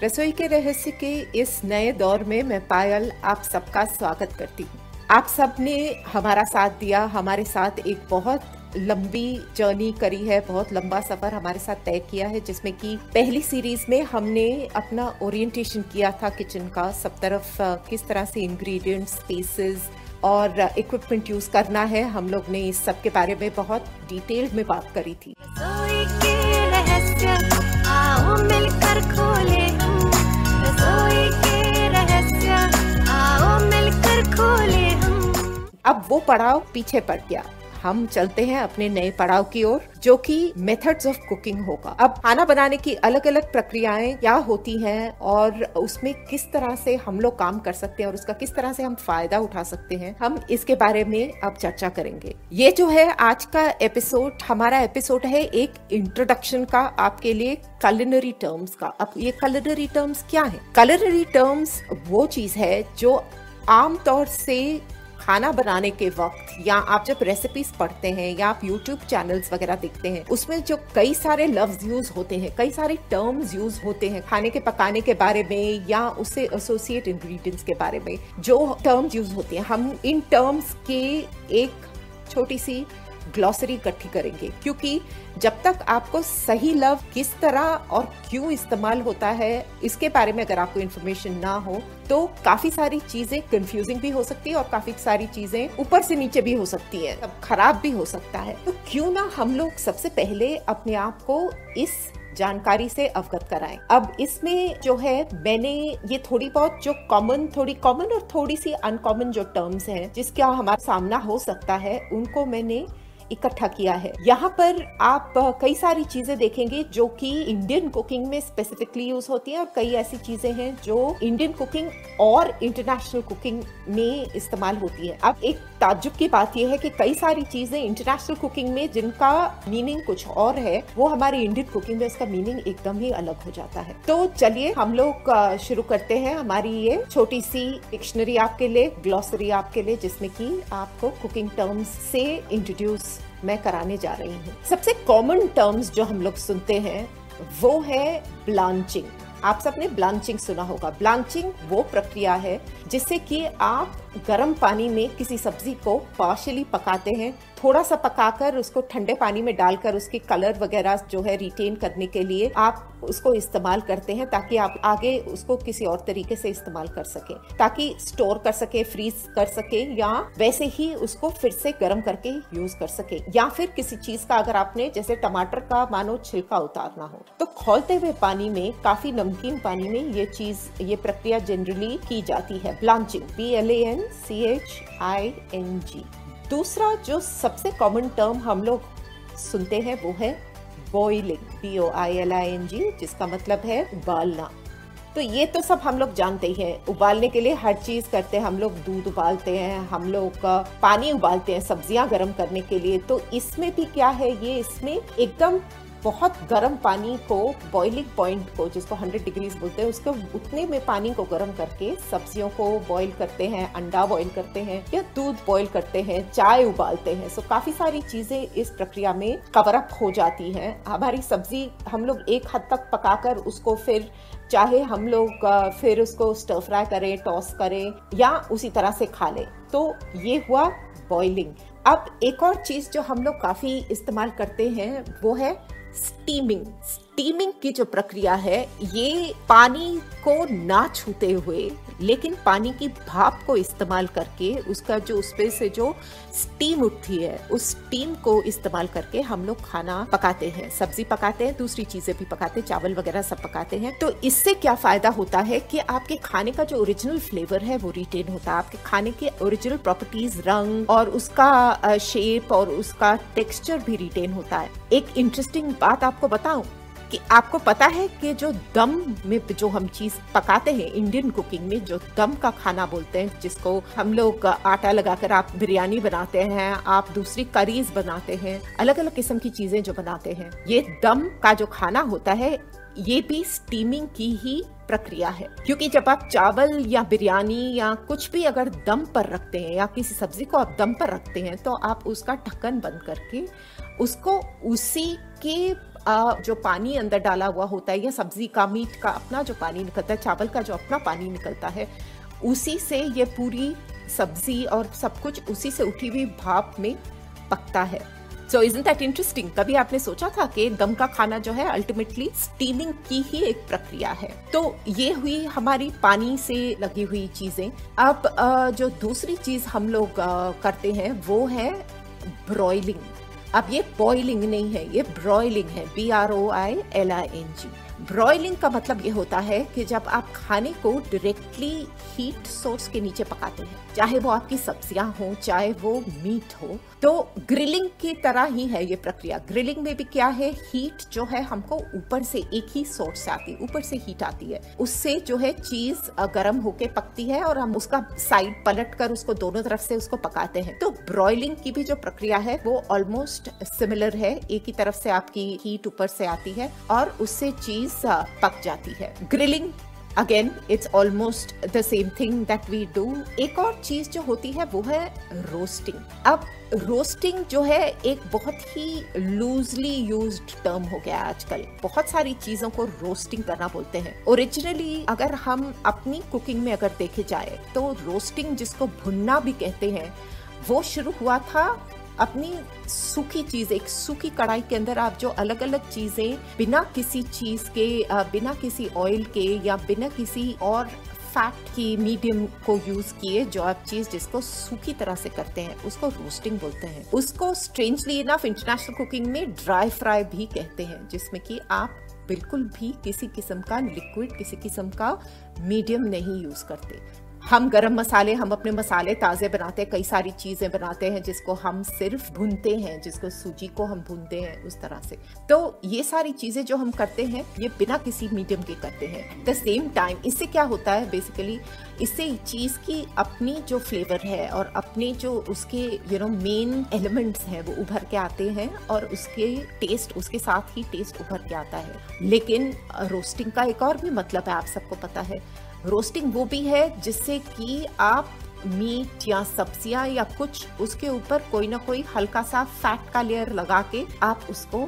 रसोई के रहस्य के इस नए दौर में मैं पायल आप सबका स्वागत करती हूँ। आप सब ने हमारा साथ दिया, हमारे साथ एक बहुत लंबी जर्नी करी है, बहुत लंबा सफर हमारे साथ तय किया है, जिसमें कि पहली सीरीज में हमने अपना ओरिएंटेशन किया था किचन का, सब तरफ किस तरह से इंग्रेडिएंट्स, स्पेसेस और इक्विपमेंट यूज करना है। हम लोग ने इस सब के बारे में बहुत डिटेल में बात करी थी। रसोई के रहस्य आओ मिलकर खोले हम, रसोई के रहस्य आओ मिलकर खोले हम। अब वो पड़ाव पीछे पड़ गया, हम चलते हैं अपने नए पड़ाव की ओर, जो कि मेथड्स ऑफ कुकिंग होगा। अब खाना बनाने की अलग अलग प्रक्रियाएं क्या होती हैं और उसमें किस तरह से हम लोग काम कर सकते हैं और उसका किस तरह से हम फायदा उठा सकते हैं, हम इसके बारे में अब चर्चा करेंगे। ये जो है आज का एपिसोड, हमारा एपिसोड है एक इंट्रोडक्शन का आपके लिए कुलिनरी टर्म्स का। अब ये कुलिनरी टर्म्स क्या है? कुलिनरी टर्म्स वो चीज है जो आमतौर से खाना बनाने के वक्त या आप जब रेसिपीज पढ़ते हैं या आप YouTube चैनल्स वगैरह देखते हैं, उसमें जो कई सारे लफ्ज यूज होते हैं, कई सारे टर्म्स यूज होते हैं खाने के पकाने के बारे में या उससे एसोसिएट इंग्रेडिएंट्स के बारे में, जो टर्म्स यूज होती हैं, हम इन टर्म्स के एक छोटी सी ग्लॉसरी इकट्ठी करेंगे, क्योंकि जब तक आपको सही लफ्ज किस तरह और क्यों इस्तेमाल होता है इसके बारे में अगर आपको इन्फॉर्मेशन ना हो तो काफी सारी चीजें कंफ्यूजिंग भी हो सकती है और काफी सारी चीजें ऊपर से नीचे भी हो सकती है, सब खराब भी हो सकता है। तो क्यों ना हम लोग सबसे पहले अपने आप को इस जानकारी से अवगत कराएं। अब इसमें जो है मैंने ये थोड़ी बहुत जो थोड़ी कॉमन और थोड़ी सी अनकॉमन जो टर्म्स हैं जिसका हमारा सामना हो सकता है, उनको मैंने इकट्ठा किया है। यहाँ पर आप कई सारी चीजें देखेंगे जो कि इंडियन कुकिंग में स्पेसिफिकली यूज होती हैं और कई ऐसी चीजें हैं जो इंडियन कुकिंग और इंटरनेशनल कुकिंग में इस्तेमाल होती है। अब एक ताज्जुब की बात यह है कि कई सारी चीजें इंटरनेशनल कुकिंग में जिनका मीनिंग कुछ और है, वो हमारे इंडियन कुकिंग में उसका मीनिंग एकदम ही अलग हो जाता है। तो चलिए हम लोग शुरू करते हैं हमारी ये छोटी सी डिक्शनरी आपके लिए, ग्लॉसरी आपके लिए, जिसमें कि आपको कुकिंग टर्म्स से इंट्रोड्यूस मैं कराने जा रही हूँ। सबसे कॉमन टर्म्स जो हम लोग सुनते हैं वो है ब्लांचिंग। आप सबने ब्लांचिंग सुना होगा। ब्लांचिंग वो प्रक्रिया है जिससे कि आप गर्म पानी में किसी सब्जी को पार्शियली पकाते हैं, थोड़ा सा पकाकर उसको ठंडे पानी में डालकर उसकी कलर वगैरह जो है रिटेन करने के लिए आप उसको इस्तेमाल करते हैं, ताकि आप आगे उसको किसी और तरीके से इस्तेमाल कर सके, ताकि स्टोर कर सके, फ्रीज कर सके या वैसे ही उसको फिर से गर्म करके यूज कर सके। या फिर किसी चीज का अगर आपने जैसे टमाटर का मानो छिलका उतारना हो तो खौलते हुए पानी में, काफी नमकीन पानी में ये प्रक्रिया जनरली की जाती है। Blanching, BLANCHING। दूसरा जो सबसे कॉमन टर्म हम लोग सुनते हैं वो है बॉइलिंग, BOILING, जिसका मतलब है उबालना। तो ये तो सब हम लोग जानते ही हैं, उबालने के लिए हर चीज करते हैं हम लोग। दूध उबालते हैं हम लोग, पानी उबालते हैं सब्जियां गर्म करने के लिए। तो इसमें भी क्या है, ये इसमें एकदम बहुत गर्म पानी को, बॉइलिंग पॉइंट को जिसको 100 डिग्रीज बोलते हैं, उसको उतने में पानी को गर्म करके सब्जियों को बॉईल करते हैं, अंडा बॉईल करते हैं या दूध बॉईल करते हैं, चाय उबालते हैं। सो काफी सारी चीजें इस प्रक्रिया में कवर अप हो जाती हैं। हमारी सब्जी हम लोग एक हद तक पकाकर उसको फिर चाहे हम लोग फिर उसको स्टर फ्राई करें, टॉस करें या उसी तरह से खा लें। तो ये हुआ बॉइलिंग। अब एक और चीज जो हम लोग काफी इस्तेमाल करते हैं वो है स्टीमिंग। स्टीमिंग की जो प्रक्रिया है, ये पानी को ना छूते हुए लेकिन पानी की भाप को इस्तेमाल करके उसका जो उसपे से जो स्टीम उठती है, उस स्टीम को इस्तेमाल करके हम लोग खाना पकाते हैं, सब्जी पकाते हैं, दूसरी चीजें भी पकाते हैं, चावल वगैरह सब पकाते हैं। तो इससे क्या फायदा होता है कि आपके खाने का जो ओरिजिनल फ्लेवर है वो रिटेन होता है, आपके खाने के ओरिजिनल प्रॉपर्टीज, रंग और उसका शेप और उसका टेक्सचर भी रिटेन होता है। एक इंटरेस्टिंग बात आपको बताऊं कि आपको पता है कि जो दम में जो हम चीज पकाते हैं इंडियन कुकिंग में, जो दम का खाना बोलते हैं, जिसको हम लोग आटा लगाकर आप बिरयानी बनाते हैं, आप दूसरी करीज बनाते हैं, अलग अलग किस्म की चीजें जो बनाते हैं, ये दम का जो खाना होता है ये भी स्टीमिंग की ही प्रक्रिया है। क्योंकि जब आप चावल या बिरयानी या कुछ भी अगर दम पर रखते हैं या किसी सब्जी को आप दम पर रखते हैं तो आप उसका ढक्कन बंद करके उसको उसी के जो पानी अंदर डाला हुआ होता है या सब्जी का, मीट का अपना जो पानी निकलता है, चावल का जो अपना पानी निकलता है, उसी से ये पूरी सब्जी और सब कुछ उसी से उठी हुई भाप में पकता है। So isn't that interesting? कभी आपने सोचा था कि दम का खाना जो है अल्टीमेटली स्टीमिंग की ही एक प्रक्रिया है। तो ये हुई हमारी पानी से लगी हुई चीजें। अब जो दूसरी चीज हम लोग करते हैं वो है ब्रॉयलिंग। अब ये बॉइलिंग नहीं है, ये ब्रॉयलिंग है, BROILING। ब्रॉयलिंग का मतलब ये होता है कि जब आप खाने को डायरेक्टली हीट सोर्स के नीचे पकाते हैं, चाहे वो आपकी सब्जियां हो, चाहे वो मीट हो, तो ग्रिलिंग की तरह ही है ये प्रक्रिया। ग्रिलिंग में भी क्या है, हीट जो है हमको ऊपर से एक ही सोर्स से आती है, ऊपर से हीट आती है, उससे जो है चीज गर्म होके पकती है और हम उसका साइड पलट कर उसको दोनों तरफ से उसको पकाते हैं। तो ब्रॉयलिंग की भी जो प्रक्रिया है वो ऑलमोस्ट सिमिलर है। एक ही तरफ से आपकी हीट ऊपर से आती है और उससे चीज पक जाती है। Grilling again it's almost the same thing that we do. एक और चीज जो होती है वो है रोस्टिंग। अब रोस्टिंग जो है एक बहुत ही लूजली यूज्ड टर्म हो गया आजकल। बहुत सारी चीजों को रोस्टिंग करना बोलते हैं। ओरिजिनली अगर हम अपनी कुकिंग में अगर देखे जाए तो रोस्टिंग, जिसको भुनना भी कहते हैं, वो शुरू हुआ था अपनी सूखी चीज, एक सूखी कढ़ाई के अंदर आप जो अलग अलग चीजें बिना किसी चीज के, बिना किसी ऑयल के या बिना किसी और फैट की मीडियम को यूज किए, जो आप चीज जिसको सूखी तरह से करते हैं उसको रोस्टिंग बोलते हैं। उसको स्ट्रेंजली इनफ इंटरनेशनल कुकिंग में ड्राई फ्राई भी कहते हैं, जिसमें कि आप बिल्कुल भी किसी किस्म का लिक्विड, किसी किस्म का मीडियम नहीं यूज करते। हम गरम मसाले, हम अपने मसाले ताज़े बनाते हैं, कई सारी चीज़ें बनाते हैं जिसको हम सिर्फ भूनते हैं, जिसको सूजी को हम भूनते हैं उस तरह से। तो ये सारी चीज़ें जो हम करते हैं ये बिना किसी मीडियम के करते हैं। द सेम टाइम इससे क्या होता है, बेसिकली इससे चीज़ की अपनी जो फ्लेवर है और अपने जो उसके मेन एलिमेंट्स हैं वो उभर के आते हैं और उसके टेस्ट, उसके साथ ही टेस्ट उभर के आता है। लेकिन रोस्टिंग का एक और भी मतलब है, आप सबको पता है। रोस्टिंग वो भी है जिससे कि आप मीट या सब्जियां या कुछ उसके ऊपर कोई ना कोई हल्का सा फैट का लेयर लगा के आप उसको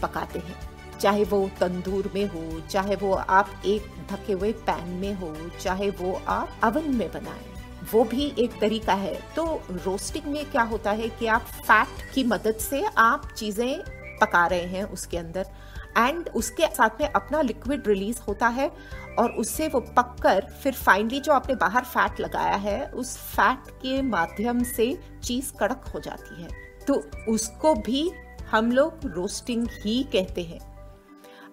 पकाते हैं, चाहे वो तंदूर में हो, चाहे वो आप एक ढके हुए पैन में हो, चाहे वो आप अवन में बनाएं, वो भी एक तरीका है। तो रोस्टिंग में क्या होता है कि आप फैट की मदद से आप चीजें पका रहे हैं उसके अंदर, एंड उसके साथ में अपना लिक्विड रिलीज होता है और उससे वो पककर फिर फाइनली जो आपने बाहर फैट लगाया है उस फैट के माध्यम से चीज कड़क हो जाती है। तो उसको भी हम लोग रोस्टिंग ही कहते हैं।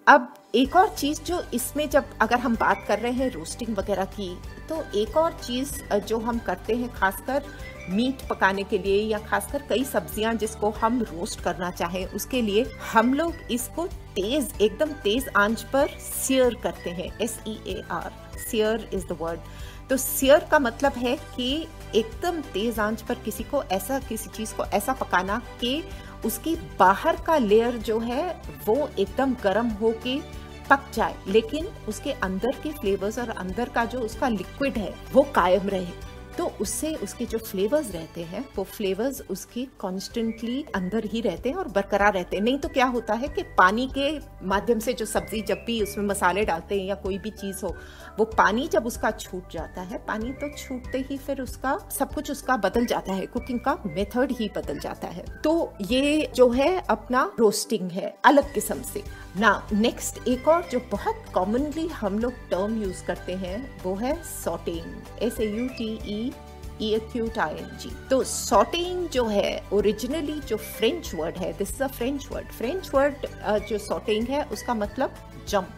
अब एक और चीज जो इसमें, जब अगर हम बात कर रहे हैं रोस्टिंग वगैरह की, तो एक और चीज जो हम करते हैं खासकर मीट पकाने के लिए या खासकर कई सब्जियां जिसको हम रोस्ट करना चाहें उसके लिए, हम लोग इसको तेज, एकदम तेज आंच पर सियर करते हैं। SEAR, sear is the word. तो सियर का मतलब है कि एकदम तेज आंच पर किसी चीज को ऐसा पकाना कि उसकी बाहर का लेयर जो है वो एकदम गर्म होके पक जाए, लेकिन उसके अंदर के फ्लेवर्स और अंदर का जो उसका लिक्विड है वो कायम रहे। तो उससे उसके जो फ्लेवर्स रहते हैं वो फ्लेवर्स उसकी कॉन्स्टेंटली अंदर ही रहते हैं और बरकरार रहते हैं। नहीं तो क्या होता है कि पानी के माध्यम से जो सब्जी, जब भी उसमें मसाले डालते हैं या कोई भी चीज हो, वो पानी जब उसका छूट जाता है, पानी तो छूटते ही फिर उसका सब कुछ उसका बदल जाता है, कुकिंग का मेथड ही बदल जाता है। तो ये जो है अपना रोस्टिंग है अलग किस्म से ना। नेक्स्ट एक और जो बहुत कॉमनली हम लोग टर्म यूज करते हैं वो है सॉटेइंग, SAUTEING। तो सॉटेइंग जो है ओरिजिनली जो फ्रेंच वर्ड है, this is a French word, जो सॉटेइंग है उसका मतलब जंप।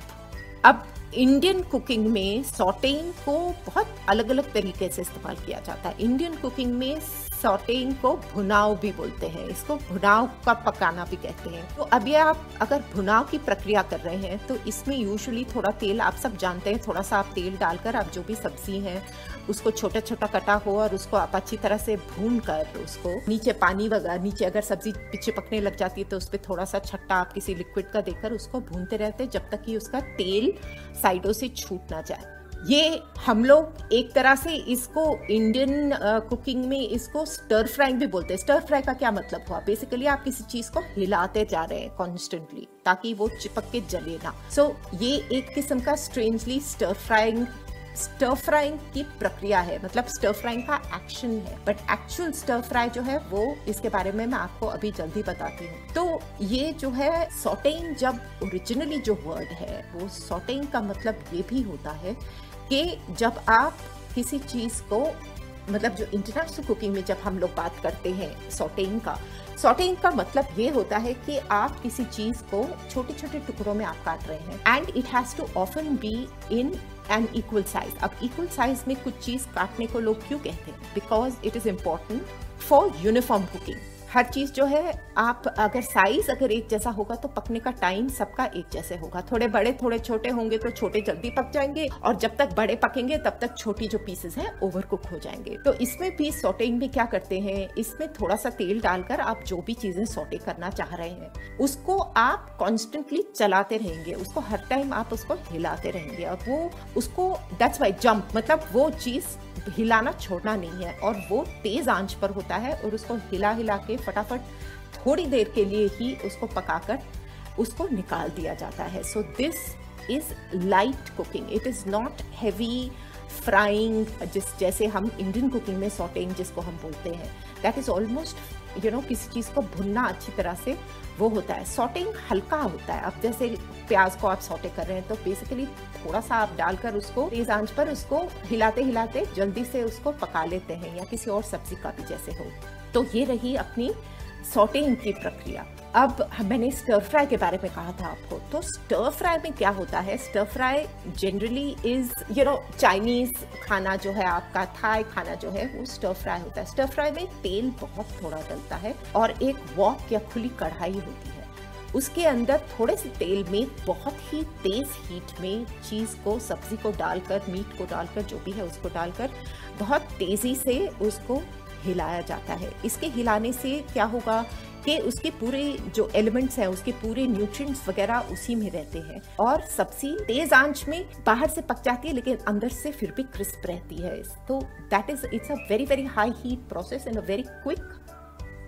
अब इंडियन कुकिंग में सॉटेइंग को बहुत अलग अलग तरीके से इस्तेमाल किया जाता है। इंडियन कुकिंग में सॉटेइंग को भुनाव भी बोलते हैं, इसको भुनाव का पकाना भी कहते हैं। तो अभी आप अगर भुनाव की प्रक्रिया कर रहे हैं तो इसमें यूजुअली थोड़ा तेल, आप सब जानते हैं, थोड़ा सा आप तेल डालकर आप जो भी सब्जी है उसको छोटा छोटा कटा हो और उसको आप अच्छी तरह से भून कर उसको नीचे पानी वगैरह, नीचे अगर सब्जी पीछे पकने लग जाती है तो उस पर थोड़ा सा छट्टा आप किसी लिक्विड का देकर उसको भूनते रहते हैं जब तक कि उसका तेल साइडों से छूट ना जाए। ये हम लोग एक तरह से इसको इंडियन कुकिंग में इसको स्टर फ्राइंग भी बोलते हैं। स्टर फ्राई का क्या मतलब हुआ? बेसिकली आप किसी चीज को हिलाते जा रहे हैं कॉन्स्टेंटली ताकि वो चिपक के जले ना। सो ये एक किस्म का स्ट्रेंजली स्टर फ्राइंग की प्रक्रिया है, मतलब स्टर फ्राइंग का एक्शन है। बट एक्चुअल स्टर फ्राई जो है वो, इसके बारे में मैं आपको अभी जल्दी बताती हूँ। तो ये जो है सॉटेइंग, जब ओरिजिनली जो वर्ड है वो सॉटेइंग का मतलब ये भी होता है कि जब आप किसी चीज को, मतलब जो इंटरनेशनल कुकिंग में जब हम लोग बात करते हैं सॉटेइंग का मतलब ये होता है कि आप किसी चीज को छोटे छोटे टुकड़ों में आप काट रहे हैं and it has to often be in an equal size. अब इक्वल साइज में कुछ चीज काटने को लोग क्यों कहते हैं? Because it is important for uniform cooking. हर चीज जो है, आप अगर साइज अगर एक जैसा होगा तो पकने का टाइम सबका एक जैसे होगा। थोड़े बड़े थोड़े छोटे होंगे तो छोटे जल्दी पक जाएंगे, और जब तक बड़े पकेंगे तब तक छोटी जो पीसेस हैं ओवर कुक हो जाएंगे। तो इसमें भी सॉटेइंग में क्या करते हैं, इसमें थोड़ा सा तेल डालकर आप जो भी चीजें सॉटे करना चाह रहे हैं उसको आप कॉन्स्टेंटली चलाते रहेंगे, उसको हर टाइम आप उसको हिलाते रहेंगे। अब वो उसको, दैट्स वाई जंप, मतलब वो चीज हिलाना छोड़ना नहीं है, और वो तेज आंच पर होता है, और उसको हिला हिला के फटाफट थोड़ी देर के लिए ही उसको पकाकर उसको निकाल दिया जाता है। So this is light cooking, it is not heavy frying, जैसे हम इंडियन कुकिंग में सॉटेइंग जिसको हम बोलते हैं, दैट इज ऑलमोस्ट किसी चीज को भुनना अच्छी तरह से वो होता है। सॉटेइंग हल्का होता है। अब जैसे प्याज को आप सॉटे कर रहे हैं तो बेसिकली थोड़ा सा आप डालकर उसको तेज आंच पर उसको हिलाते हिलाते जल्दी से उसको पका लेते हैं, या किसी और सब्जी का भी जैसे हो। तो ये रही अपनी सॉटेइंग की प्रक्रिया। अब मैंने स्टर फ्राई के बारे में कहा था आपको, तो स्टर फ्राई में क्या होता है? Stir fry generally is Chinese खाना जो है आपका, थाई खाना जो है वो स्टर फ्राई होता है। स्टर फ्राई में तेल बहुत थोड़ा डलता है और एक वॉक या खुली कढ़ाई होती है, उसके अंदर थोड़े से तेल में बहुत ही तेज हीट में चीज को, सब्जी को डालकर, मीट को डालकर, जो भी है उसको डालकर बहुत तेजी से उसको हिलाया जाता है। इसके हिलाने से क्या होगा कि उसके पूरे जो एलिमेंट्स हैं, उसके पूरे न्यूट्रिएंट्स वगैरह उसी में रहते हैं, और सब्जी तेज आंच में बाहर से पक जाती है लेकिन अंदर से फिर भी क्रिस्प रहती है। तो that is, it's a very very high heat process and a very quick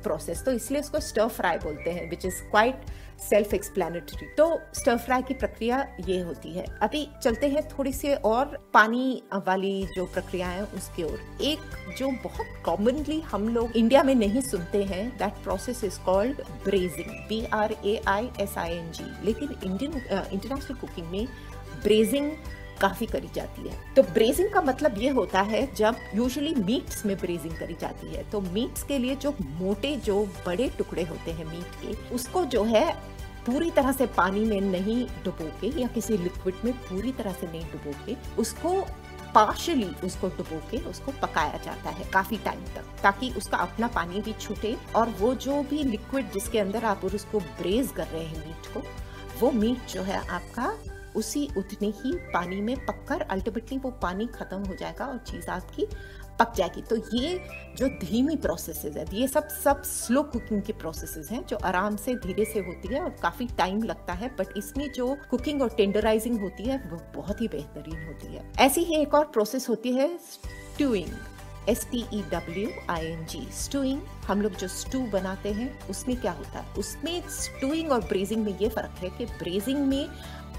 process, तो इसलिए उसको स्टर फ्राई बोलते हैं, which is quite self explanatory. तो स्टर फ्राई की प्रक्रिया ये होती है। अभी चलते हैं थोड़ी सी और पानी वाली जो प्रक्रिया है उसकी ओर। एक जो बहुत कॉमनली हम लोग इंडिया में नहीं सुनते हैं, that process is called brazing, BRAISING, लेकिन इंटरनेशनल कुकिंग में ब्रेजिंग काफी करी जाती है। तो ब्रेजिंग का मतलब ये होता है जब यूजुअली मीट्स में ब्रेजिंग करी जाती है, तो मीट्स के लिए जो मोटे, जो बड़े टुकड़े होते हैं मीट के, उसको जो है पूरी तरह से पानी में नहीं डुबो के या किसी लिक्विड में पूरी तरह से नहीं डुबो के, उसको पार्शियली उसको डुबो के उसको पकाया जाता है काफी टाइम तक, ताकि उसका अपना पानी भी छूटे, और वो जो भी लिक्विड जिसके अंदर आप उसको ब्रेज कर रहे हैं मीट को, वो मीट जो है आपका उसी उतने ही पानी में पककर अल्टीमेटली वो पानी खत्म हो जाएगा और चीज आपकी पक जाएगी। तो ये जो धीमी प्रोसेसेस है, ये सब स्लो कुकिंग के प्रोसेसेस हैं जो आराम से धीरे से होती है और काफी टाइम लगता है, बट इसमें जो कुकिंग और टेंडराइजिंग होती है वो बहुत ही बेहतरीन होती है। ऐसी ही एक और प्रोसेस होती है स्टूइंग, STEWING। स्टूइंग, हम लोग जो स्टू बनाते हैं उसमें क्या होता है, उसमें स्टूइंग और ब्रेजिंग में ये फर्क है कि ब्रेजिंग में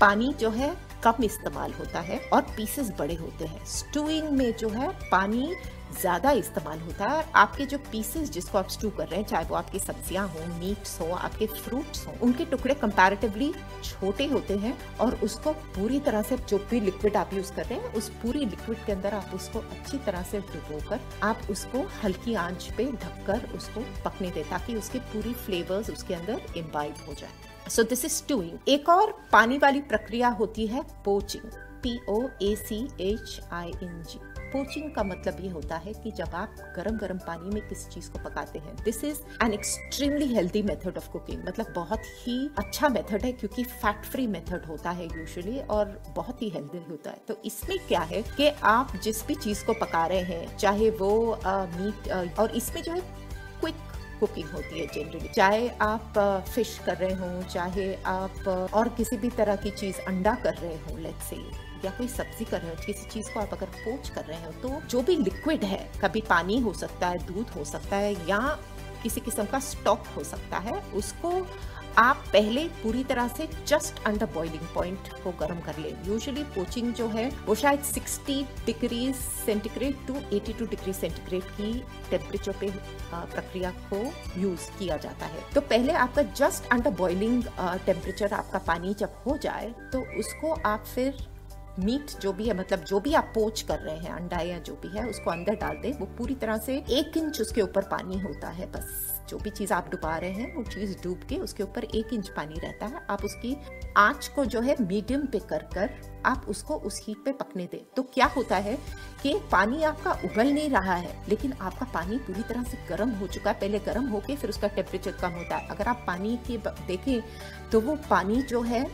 पानी जो है कम इस्तेमाल होता है और पीसेस बड़े होते हैं। स्टूइंग में जो है पानी ज्यादा इस्तेमाल होता है। आपके जो पीसेस जिसको आप स्टू कर रहे हैं, चाहे वो आपकी सब्जियां हो, मीट्स हो, आपके फ्रूट्स हो, उनके टुकड़े कंपैरेटिवली छोटे होते हैं, और उसको पूरी तरह से जो भी लिक्विड आप यूज कर रहे हैं उस पूरी लिक्विड के अंदर आप उसको अच्छी तरह से डुबोकर आप उसको हल्की आंच पे ढककर उसको पकने दें, ताकि उसके पूरी फ्लेवर्स उसके अंदर इम्बाइब हो जाए। So this is stewing. एक और पानी वाली प्रक्रिया होती है पोचिंग, POACHING। पोचिंग का मतलब ये होता है कि जब आप गरम गरम पानी में किसी चीज को पकाते हैं, this is an extremely healthy method of cooking, मतलब बहुत ही अच्छा मेथड है क्योंकि फैट फ्री मेथड होता है यूजुअली और बहुत ही हेल्दी होता है। तो इसमें क्या है कि आप जिस भी चीज को पका रहे हैं, चाहे वो मीट, और इसमें जो है क्विक कुकिंग होती है जनरली, चाहे आप फिश कर रहे हो, चाहे आप और किसी भी तरह की चीज, अंडा कर रहे हो, लेट्स से या कोई सब्जी कर रहे हो, किसी चीज को आप अगर पोच कर रहे हो, तो जो भी लिक्विड है, कभी पानी हो सकता है, दूध हो सकता है, या किसी किस्म का स्टॉक हो सकता है, उसको आप पहले पूरी तरह से जस्ट अंडर बॉइलिंग पॉइंट को गर्म कर ले। यूजुअली पोचिंग जो है वो शायद 60 degree centigrade to 82 degree centigrade की टेम्परेचर पे प्रक्रिया को यूज किया जाता है। तो पहले आपका जस्ट अंडर बॉइलिंग टेम्परेचर आपका पानी जब हो जाए, तो उसको आप फिर मीट जो भी है, मतलब जो भी आप पोच कर रहे हैं, अंडा या जो भी है, उसको अंदर डाल दे। वो पूरी तरह से 1 इंच उसके ऊपर पानी होता है, बस जो भी चीज आप डुबा रहे हैं वो चीज डूब के उसके ऊपर 1 इंच पानी रहता है। आप उसकी आंच को जो है मीडियम पे कर आप उसको उस हीट पे पकने दें। तो क्या होता है कि पानी आपका उबल नहीं रहा है, लेकिन आपका पानी पूरी तरह से गर्म हो चुका है। पहले गर्म होके फिर उसका टेम्परेचर कम होता है। अगर आप पानी के देखें तो वो पानी जो है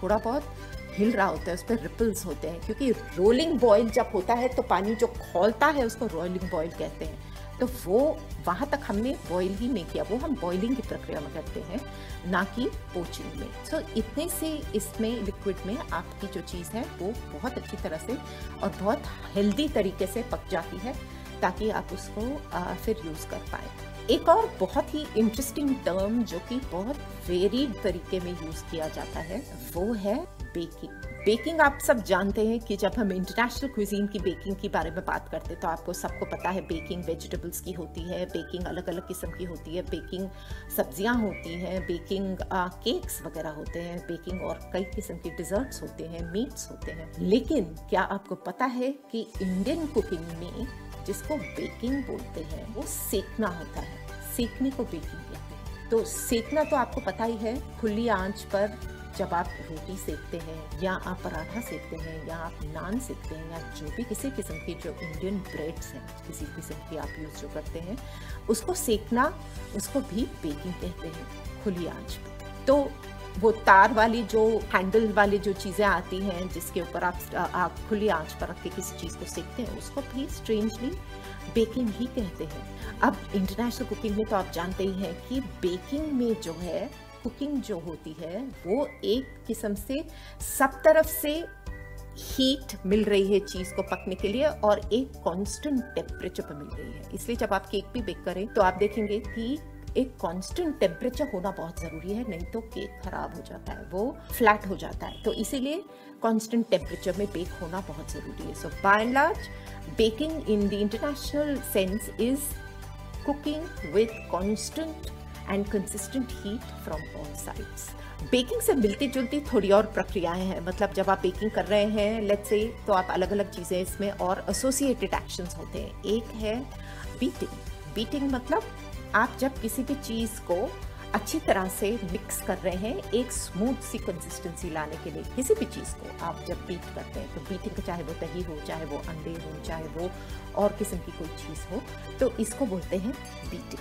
थोड़ा बहुत हिल रहा होता है, उस पर रिपल्स होते हैं, क्योंकि रोलिंग बॉयल जब होता है तो पानी जो खौलता है उसको रोलिंग बॉयल कहते हैं। तो वो वहां तक हमने बॉयल ही नहीं किया, वो हम बॉइलिंग की प्रक्रिया में करते हैं, ना कि पोचिंग में। सो इतने से इसमें लिक्विड में आपकी जो चीज़ है वो बहुत अच्छी तरह से और बहुत हेल्दी तरीके से पक जाती है, ताकि आप उसको फिर यूज़ कर पाए। एक और बहुत ही इंटरेस्टिंग टर्म जो कि बहुत वेरिड तरीके में यूज़ किया जाता है वो है बेकिंग। बेकिंग आप सब जानते हैं कि जब हम इंटरनेशनल क्विजीन की बेकिंग के बारे में बात करते हैं तो आपको सबको पता है बेकिंग वेजिटेबल्स की होती है, बेकिंग अलग अलग किस्म की होती है, बेकिंग सब्जियां होती हैं, बेकिंग केक्स वगैरह होते हैं, बेकिंग और कई किस्म के डिजर्ट्स होते हैं, मीट्स होते हैं। लेकिन क्या आपको पता है कि इंडियन कुकिंग में जिसको बेकिंग बोलते हैं वो सेकना होता है। सेकने को बेकिंग कहते हैं। तो सेकना तो आपको पता ही है, खुली आंच पर जब आप रोटी सेकते हैं या आप पराठा सेकते हैं या आप नान सेकते हैं या जो भी किसी किस्म की जो इंडियन ब्रेड्स हैं, किसी किस्म की आप यूज जो करते हैं, उसको सेकना, उसको भी बेकिंग कहते हैं खुली आंच पे। तो वो तार वाली जो हैंडल वाली जो चीज़ें आती हैं जिसके ऊपर आप खुली आंच पर रख के किसी चीज़ को सेकते हैं, उसको भी स्ट्रेंजली बेकिंग ही कहते हैं। अब इंटरनेशनल कुकिंग में तो आप जानते ही हैं कि बेकिंग में जो है कुकिंग जो होती है वो एक किस्म से सब तरफ से हीट मिल रही है चीज़ को पकने के लिए और एक कांस्टेंट टेम्परेचर पर मिल रही है। इसलिए जब आप केक भी बेक करें तो आप देखेंगे कि एक कांस्टेंट टेम्परेचर होना बहुत ज़रूरी है, नहीं तो केक खराब हो जाता है, वो फ्लैट हो जाता है। तो इसीलिए कांस्टेंट टेम्परेचर में बेक होना बहुत ज़रूरी है। So by and large baking in the international sense is cooking with constant and consistent heat from all sides. Baking से मिलती जुलती थोड़ी और प्रक्रियाएं हैं। मतलब जब आप बेकिंग कर रहे हैं लेट्स से, तो आप अलग अलग चीज़ें इसमें और एसोसिएटेड एक्शंस होते हैं। एक है बीटिंग। बीटिंग मतलब आप जब किसी भी चीज़ को अच्छी तरह से मिक्स कर रहे हैं एक स्मूथ सी कंसिस्टेंसी लाने के लिए, किसी भी चीज़ को आप जब बीट करते हैं तो बीटिंग, चाहे वो दही हो, चाहे वो अंडे हो, चाहे वो और किस्म की कोई चीज़ हो, तो इसको बोलते हैं बीटिंग।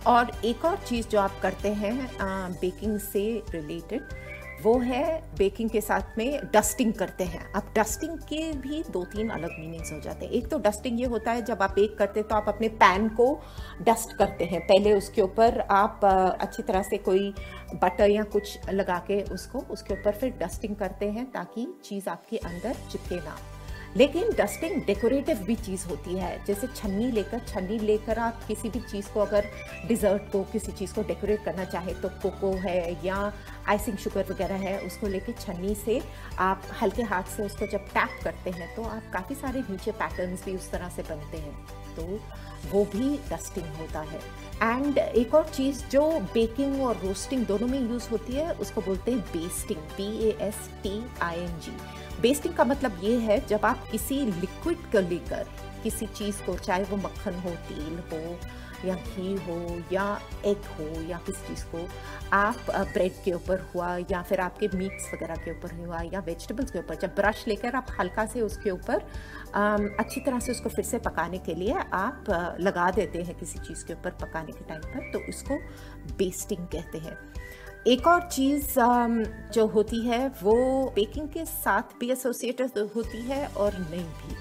और एक और चीज़ जो आप करते हैं बेकिंग से रिलेटेड वो है बेकिंग के साथ में डस्टिंग करते हैं। अब डस्टिंग के भी 2-3 अलग मीनिंग्स हो जाते हैं। एक तो डस्टिंग ये होता है जब आप बेक करते हैं तो आप अपने पैन को डस्ट करते हैं, पहले उसके ऊपर आप अच्छी तरह से कोई बटर या कुछ लगा के उसके ऊपर फिर डस्टिंग करते हैं ताकि चीज़ आपके अंदर चिपके ना। लेकिन डस्टिंग डेकोरेटिव भी चीज़ होती है, जैसे छन्नी लेकर आप किसी भी चीज़ को, अगर डिज़र्ट को, किसी चीज़ को डेकोरेट करना चाहे तो कोको है या आइसिंग शुगर वगैरह है, उसको लेके छन्नी से आप हल्के हाथ से उसको जब टैप करते हैं तो आप काफ़ी सारे नीचे पैटर्न्स भी उस तरह से बनते हैं, तो वो भी डस्टिंग होता है। एंड एक और चीज़ जो बेकिंग और रोस्टिंग दोनों में यूज़ होती है उसको बोलते हैं बेस्टिंग, BASTING। बेस्टिंग का मतलब ये है जब आप किसी लिक्विड को लेकर किसी चीज़ को, चाहे वो मक्खन हो, तेल हो या घी हो या एग हो या किसी चीज़ को आप ब्रेड के ऊपर हुआ या फिर आपके मीट्स वगैरह के ऊपर हुआ या वेजिटेबल्स के ऊपर, जब ब्रश लेकर आप हल्का से उसके ऊपर अच्छी तरह से उसको फिर से पकाने के लिए आप लगा देते हैं किसी चीज़ के ऊपर पकाने के टाइम पर, तो इसको बेस्टिंग कहते हैं। एक और चीज़ जो होती है वो बेकिंग के साथ भी एसोसिएटेड होती है और नहीं भी,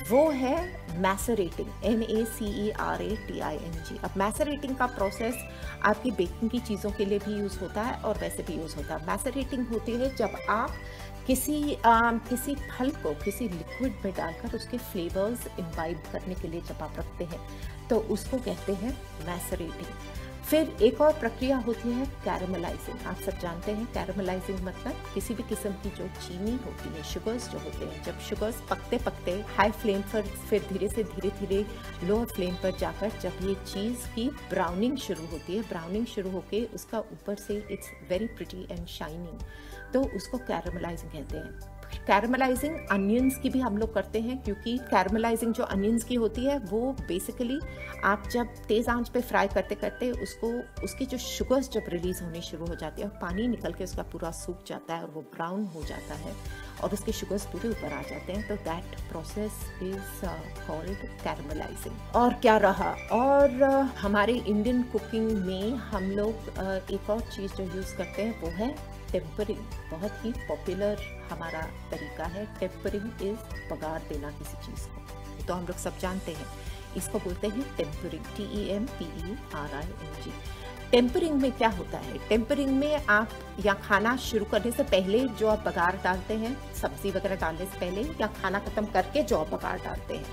वो है मैसरेटिंग, MACERATING। अब मैसरेटिंग का प्रोसेस आपकी बेकिंग की चीज़ों के लिए भी यूज़ होता है और वैसे भी यूज़ होता है। मैसरेटिंग होती है जब आप किसी फल को किसी लिक्विड में डालकर उसके फ्लेवर्स इम्बाइब करने के लिए जब आप रखते हैं तो उसको कहते हैं मैसरेटिंग। फिर एक और प्रक्रिया होती है कैरमलाइजिंग। आप सब जानते हैं कैरमलाइजिंग मतलब किसी भी किस्म की जो चीनी होती है, शुगर्स जो होते हैं, जब शुगर्स पकते पकते हाई फ्लेम पर फिर धीरे धीरे लोअर फ्लेम पर जाकर जब ये चीज़ की ब्राउनिंग शुरू होती है, ब्राउनिंग शुरू होके उसका ऊपर से it's very pretty and shining, तो उसको कैरमलाइजिंग कहते हैं। कैरमलाइजिंग अनियंस की भी हम लोग करते हैं, क्योंकि कैरमलाइजिंग जो अनियंस की होती है वो बेसिकली आप जब तेज़ आंच पे फ्राई करते करते उसकी जो शुगर्स जब रिलीज होनी शुरू हो जाती है और पानी निकल के उसका पूरा सूख जाता है और वो ब्राउन हो जाता है और उसके शुगर्स पूरे ऊपर आ जाते हैं, तो दैट प्रोसेस इज कॉल्ड कैरमलाइजिंग। और क्या रहा, और हमारे इंडियन कुकिंग में हम लोग एक और चीज़ जो यूज़ करते हैं वो है टेम्परिंग। बहुत ही पॉपुलर हमारा तरीका है। टेम्परिंग इज बघार देना किसी चीज़ को, तो हम लोग सब जानते हैं, इसको बोलते हैं टेम्परिंग, TEMPERING। टेम्परिंग में क्या होता है? टेम्परिंग में आप या खाना शुरू करने से पहले जो आप बघार डालते हैं, सब्जी वगैरह डालने से पहले, या खाना खत्म करके जो आप बघार डालते हैं,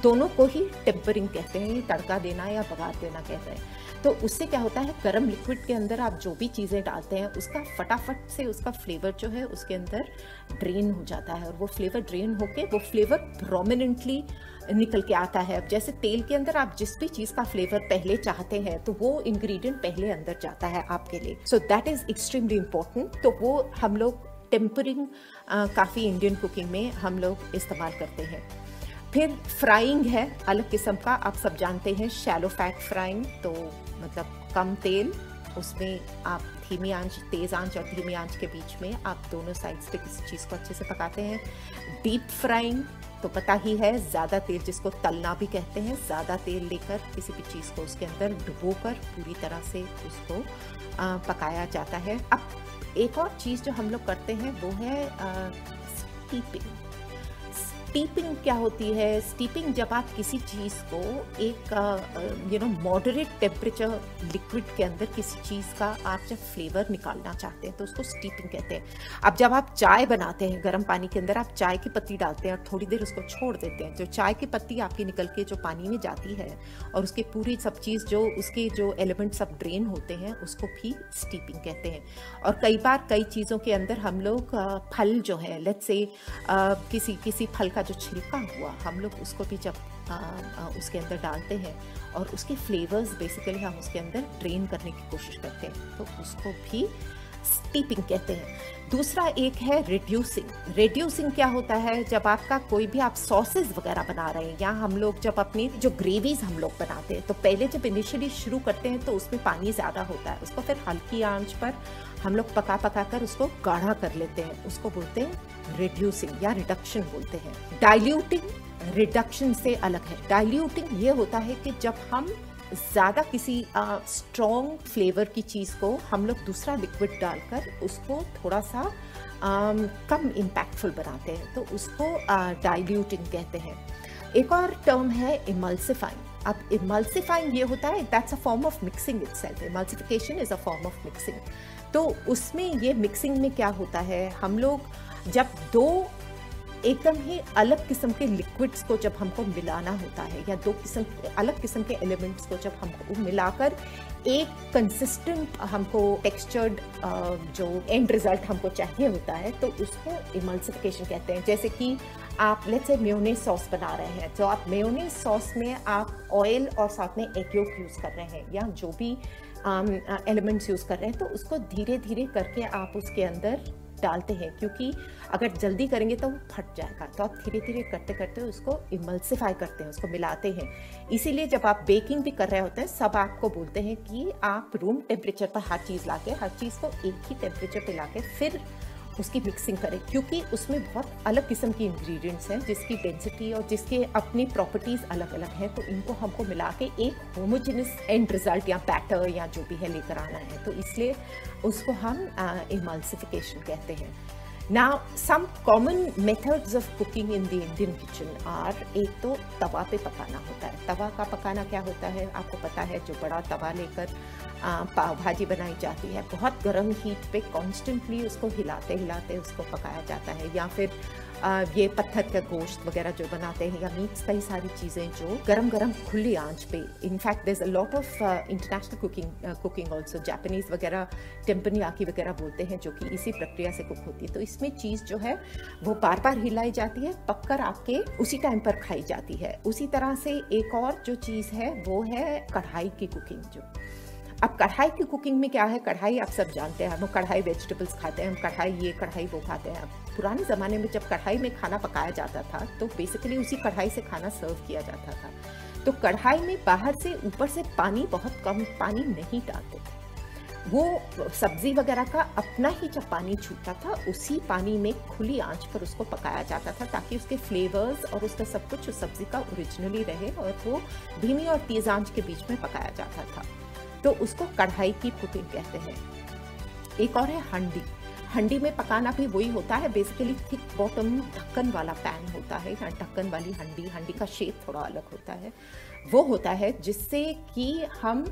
दोनों को ही टेम्परिंग कहते हैं, तड़का देना या बघार देना कहते हैं। तो उससे क्या होता है, गरम लिक्विड के अंदर आप जो भी चीज़ें डालते हैं उसका फटाफट से उसका फ्लेवर जो है उसके अंदर ड्रेन हो जाता है, और वो फ्लेवर ड्रेन होके वो फ्लेवर प्रोमिनेंटली निकल के आता है। अब जैसे तेल के अंदर आप जिस भी चीज़ का फ्लेवर पहले चाहते हैं तो वो इंग्रेडिएंट पहले अंदर जाता है आपके लिए, so that is extremely important. तो वो हम लोग टेम्परिंग काफ़ी इंडियन कुकिंग में हम लोग इस्तेमाल करते हैं। फिर फ्राइंग है अलग किस्म का, आप सब जानते हैं, शैलो फैट फ्राइंग, तो मतलब कम तेल, उसमें आप धीमी आंच, तेज़ आंच और धीमी आंच के बीच में आप दोनों साइड्स पे किसी चीज़ को अच्छे से पकाते हैं। डीप फ्राइंग तो पता ही है, ज़्यादा तेल, जिसको तलना भी कहते हैं, ज़्यादा तेल लेकर किसी भी चीज़ को उसके अंदर डुबोकर पूरी तरह से उसको पकाया जाता है। अब एक और चीज़ जो हम लोग करते हैं वो है स्टीपिंग। स्टीपिंग क्या होती है? स्टीपिंग जब आप किसी चीज़ को एक मॉडरेट टेम्परेचर लिक्विड के अंदर किसी चीज़ का आप जब फ्लेवर निकालना चाहते हैं तो उसको स्टीपिंग कहते हैं। अब जब आप चाय बनाते हैं, गर्म पानी के अंदर आप चाय की पत्ती डालते हैं और थोड़ी देर उसको छोड़ देते हैं, जो चाय की पत्ती आपकी निकल के जो पानी में जाती है और उसकी पूरी सब चीज़ जो उसके जो एलिमेंट सब ड्रेन होते हैं उसको भी स्टीपिंग कहते हैं। और कई बार कई चीज़ों के अंदर हम लोग फल जो है, लेट्स से किसी फल जो छिलका हुआ, हम लोग उसको भी जब उसके अंदर डालते हैं और उसके फ्लेवर्स बेसिकली हम उसके अंदर ड्रेन करने की कोशिश करते हैं, तो उसको भी स्टीपिंग कहते हैं। दूसरा एक है रिड्यूसिंग। रिड्यूसिंग क्या होता है? जब आपका कोई भी आप सॉसेज वगैरह बना रहे हैं, या हम लोग जब अपनी जो ग्रेवीज हम लोग बनाते हैं तो पहले जब इनिशियली शुरू करते हैं तो उसमें पानी ज़्यादा होता है, उसको फिर हल्की आंच पर हम लोग पका कर उसको गाढ़ा कर लेते हैं, उसको बोलते हैं रिड्यूसिंग या रिडक्शन बोलते हैं। डाइल्यूटिंग रिडक्शन से अलग है। डाइल्यूटिंग ये होता है कि जब हम ज़्यादा किसी स्ट्रॉन्ग फ्लेवर की चीज़ को हम लोग दूसरा लिक्विड डालकर उसको थोड़ा सा कम इम्पैक्टफुल बनाते हैं, तो उसको डाइल्यूटिंग कहते हैं। एक और टर्म है इमल्सिफाइंग। अब इमल्सिफाइंग ये होता है, that's a form of mixing itself. Emulsification is a form of mixing. तो उसमें ये मिक्सिंग में क्या होता है, हम लोग जब दो एकदम ही अलग किस्म के लिक्विड्स को जब हमको मिलाना होता है, या दो अलग किस्म के एलिमेंट्स को जब हमको मिलाकर एक कंसिस्टेंट हमको टेक्सचर्ड जो एंड रिजल्ट हमको चाहिए होता है, तो उसको इमल्सिफिकेशन कहते हैं। जैसे कि आप लेट्स से मेयोनेज सॉस बना रहे हैं, तो आप मेयोनेज सॉस में आप ऑयल और साथ में एग योक यूज़ कर रहे हैं, या जो भी एलिमेंट्स यूज़ कर रहे हैं, तो उसको धीरे धीरे करके आप उसके अंदर डालते हैं, क्योंकि अगर जल्दी करेंगे तो वो फट जाएगा। तो आप धीरे धीरे करते करते उसको इमल्सिफाई करते हैं, उसको मिलाते हैं। इसीलिए जब आप बेकिंग भी कर रहे होते हैं, सब आपको बोलते हैं कि आप रूम टेम्परेचर पर हर चीज़ लाके, हर चीज़ को एक ही टेम्परेचर पे लाके फिर उसकी मिक्सिंग करें, क्योंकि उसमें बहुत अलग किस्म की इंग्रेडिएंट्स हैं जिसकी डेंसिटी और जिसके अपनी प्रॉपर्टीज़ अलग अलग हैं। तो इनको हमको मिला के एक होमोजेनस एंड रिजल्ट या बैटर या जो भी है लेकर आना है, तो इसलिए उसको हम इमल्सिफिकेशन कहते हैं। Now, some common methods of cooking in the Indian kitchen are, एक तो तवा पे पकाना होता है। तवा का पकाना क्या होता है, आपको पता है, जो बड़ा तवा लेकर पाव भाजी बनाई जाती है, बहुत गर्म हीट पे कॉन्स्टेंटली उसको हिलाते हिलाते उसको पकाया जाता है। या फिर ये पत्थर का गोश्त वगैरह जो बनाते हैं, या मीट्स, कई सारी चीज़ें जो गरम गरम खुली आंच पे। In fact there is a lot of international cooking also, Japanese वगैरह टेम्पनियाकी वगैरह बोलते हैं, जो कि इसी प्रक्रिया से कुक होती है। तो इसमें चीज़ जो है वो बार बार हिलाई जाती है, पककर आके उसी टाइम पर खाई जाती है। उसी तरह से एक और जो चीज़ है वो है कढ़ाई की कुकिंग। जो अब कढ़ाई की कुकिंग में क्या है, कढ़ाई आप सब जानते हैं, हम कढ़ाई वेजिटेबल्स खाते हैं, हम कढ़ाई ये कढ़ाई वो खाते हैं। अब पुराने ज़माने में जब कढ़ाई में खाना पकाया जाता था तो बेसिकली उसी कढ़ाई से खाना सर्व किया जाता था। तो कढ़ाई में बाहर से ऊपर से पानी, बहुत कम पानी नहीं डालते थे। वो सब्जी वगैरह का अपना ही जब पानी छूटता था, उसी पानी में खुली आंच पर उसको पकाया जाता था, ताकि उसके फ्लेवर्स और उसका सब कुछ उस सब्जी का ओरिजिनली रहे, और वो धीमी और तेज आंच के बीच में पकाया जाता था। तो उसको कढ़ाई की कुकिंग कहते हैं। एक और है हंडी। हंडी में पकाना भी वही होता है, बेसिकली थिक बॉटम ढक्कन वाला पैन होता है, या ढक्कन वाली हंडी। हंडी का शेप थोड़ा अलग होता है। वो होता है जिससे कि हम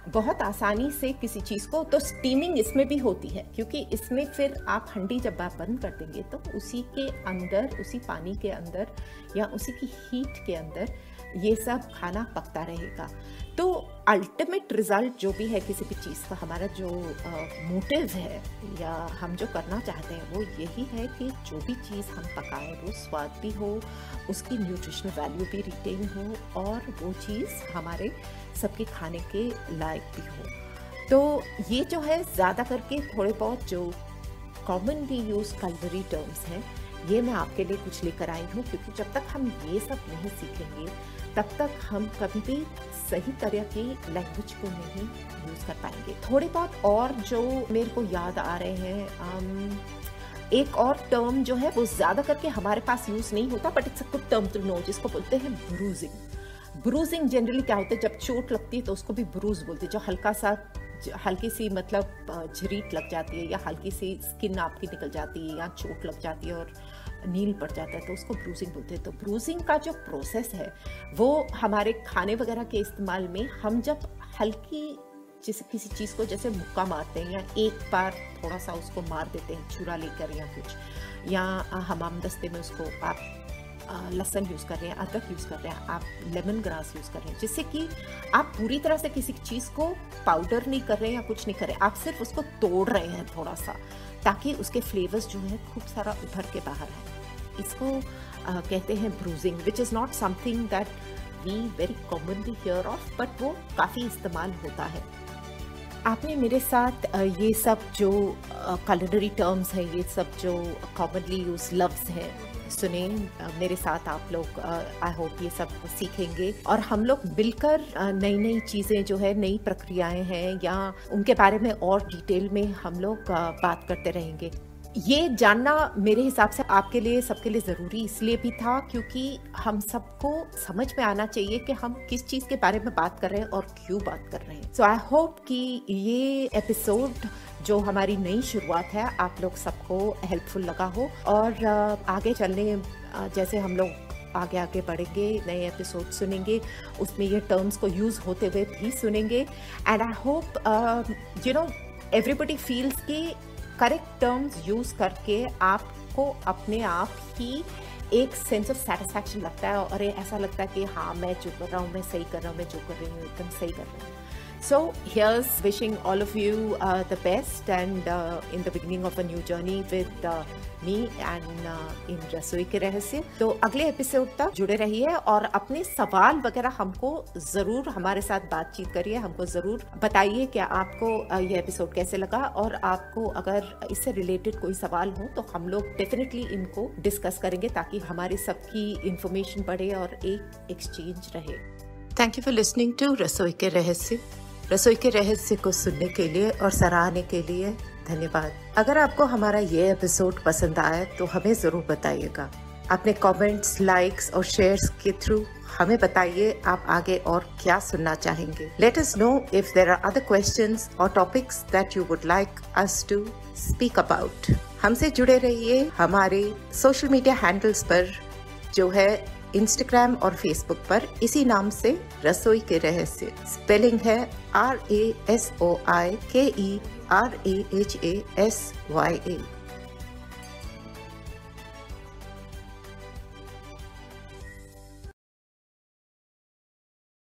बहुत आसानी से किसी चीज़ को, तो स्टीमिंग इसमें भी होती है, क्योंकि इसमें फिर आप हंडी जब आप बंद कर देंगे तो उसी के अंदर, उसी पानी के अंदर या उसी की हीट के अंदर ये सब खाना पकता रहेगा। तो अल्टीमेट रिजल्ट जो भी है किसी भी चीज़ का, हमारा जो मोटिव है या हम जो करना चाहते हैं, वो यही है कि जो भी चीज़ हम पकाएं वो स्वाद भी हो, उसकी न्यूट्रिशनल वैल्यू भी रिटेन हो, और वो चीज़ हमारे सबके खाने के लायक भी हो। तो ये जो है ज़्यादा करके थोड़े बहुत जो कॉमनली यूज कल्चरल टर्म्स हैं, ये मैं आपके लिए कुछ लेकर आई हूँ, क्योंकि जब तक हम ये सब नहीं सीखेंगे तब तक हम कभी भी सही तरह की लैंग्वेज को नहीं यूज़ कर पाएंगे। थोड़े बहुत और जो मेरे को याद आ रहे हैं, एक और टर्म जो है वो ज़्यादा करके हमारे पास यूज़ नहीं होता, but it's a good term to know, जिसको बोलते हैं ब्रूजिंग। ब्रूजिंग जनरली क्या होता है, जब चोट लगती है तो उसको भी ब्रूज बोलते हैं। जो हल्की सी मतलब झरीट लग जाती है, या हल्की सी स्किन आपकी निकल जाती है, या चोट लग जाती है और नील पड़ जाता है, तो उसको ब्रूजिंग बोलते हैं। तो ब्रूजिंग का जो प्रोसेस है वो हमारे खाने वगैरह के इस्तेमाल में, हम जब हल्की जैसे किसी चीज़ को जैसे मुक्का मारते हैं, या एक बार थोड़ा सा उसको मार देते हैं छुरा लेकर या कुछ, या हमाम दस्ते में उसको आप लहसुन यूज़ कर रहे हैं, अदरक यूज़ कर रहे हैं, आप लेमन ग्रास यूज़ कर रहे हैं, जिससे कि आप पूरी तरह से किसी चीज़ को पाउडर नहीं कर रहे हैं या कुछ नहीं कर रहे हैं, आप सिर्फ उसको तोड़ रहे हैं थोड़ा सा, ताकि उसके फ्लेवर्स जो है खूब सारा उभर के बाहर आए। इसको कहते हैं braising, which is not something that we very commonly hear of, but वो काफ़ी इस्तेमाल होता है। आपने मेरे साथ ये सब जो culinary टर्म्स हैं, ये सब जो कॉमनली यूज लफ्ज़ हैं सुने, मेरे साथ आप लोग आई होप ये सब सीखेंगे, और हम लोग मिलकर नई नई चीज़ें जो है, नई प्रक्रियाएं हैं, या उनके बारे में और डिटेल में हम लोग बात करते रहेंगे। ये जानना मेरे हिसाब से आपके लिए, सबके लिए ज़रूरी इसलिए भी था क्योंकि हम सबको समझ में आना चाहिए कि हम किस चीज़ के बारे में बात कर रहे हैं और क्यों बात कर रहे हैं। सो आई होप कि ये एपिसोड जो हमारी नई शुरुआत है आप लोग सबको हेल्पफुल लगा हो, और आगे चलने जैसे हम लोग आगे आगे बढ़ेंगे, नए एपिसोड सुनेंगे, उसमें ये टर्म्स को यूज़ होते हुए भी सुनेंगे। And I hope you know everybody feels कि करेक्ट टर्म्स यूज़ करके आपको अपने आप ही एक सेंस ऑफ सेटिस्फैक्शन लगता है, और ऐसा लगता है कि हाँ, मैं जो कर रहा हूँ मैं सही कर रहा हूँ, मैं जो कर रही हूँ एकदम सही कर रही हूँ। So here's wishing all of you the best, and in the beginning of a new journey with me and in रसोई के रहस्य। तो अगले एपिसोड तक जुड़े रहिए, और अपने सवाल वगैरह हमको ज़रूर हमारे साथ बातचीत करिए, हमको ज़रूर बताइए कि आपको ये एपिसोड कैसे लगा, और आपको अगर इससे रिलेटेड कोई सवाल हो तो हम लोग डेफिनेटली इनको डिस्कस करेंगे, ताकि हमारी सबकी इंफॉर्मेशन बढ़े और एक एक्सचेंज रहे। Thank you for listening to रसोई के रहस्य। रसोई के रहस्य को सुनने के लिए और सराहने के लिए धन्यवाद। अगर आपको हमारा ये एपिसोड पसंद आया तो हमें ज़रूर बताइएगा। अपने कमेंट्स, लाइक्स और शेयर्स के थ्रू हमें बताइए आप आगे और क्या सुनना चाहेंगे। Let us know if there are other questions or topics that you would like us to speak about. हमसे जुड़े रहिए हमारे सोशल मीडिया हैंडल्स पर, जो है इंस्टाग्राम और फेसबुक पर इसी नाम से रसोई के रहस्य। स्पेलिंग है RASOIKERAHASYA।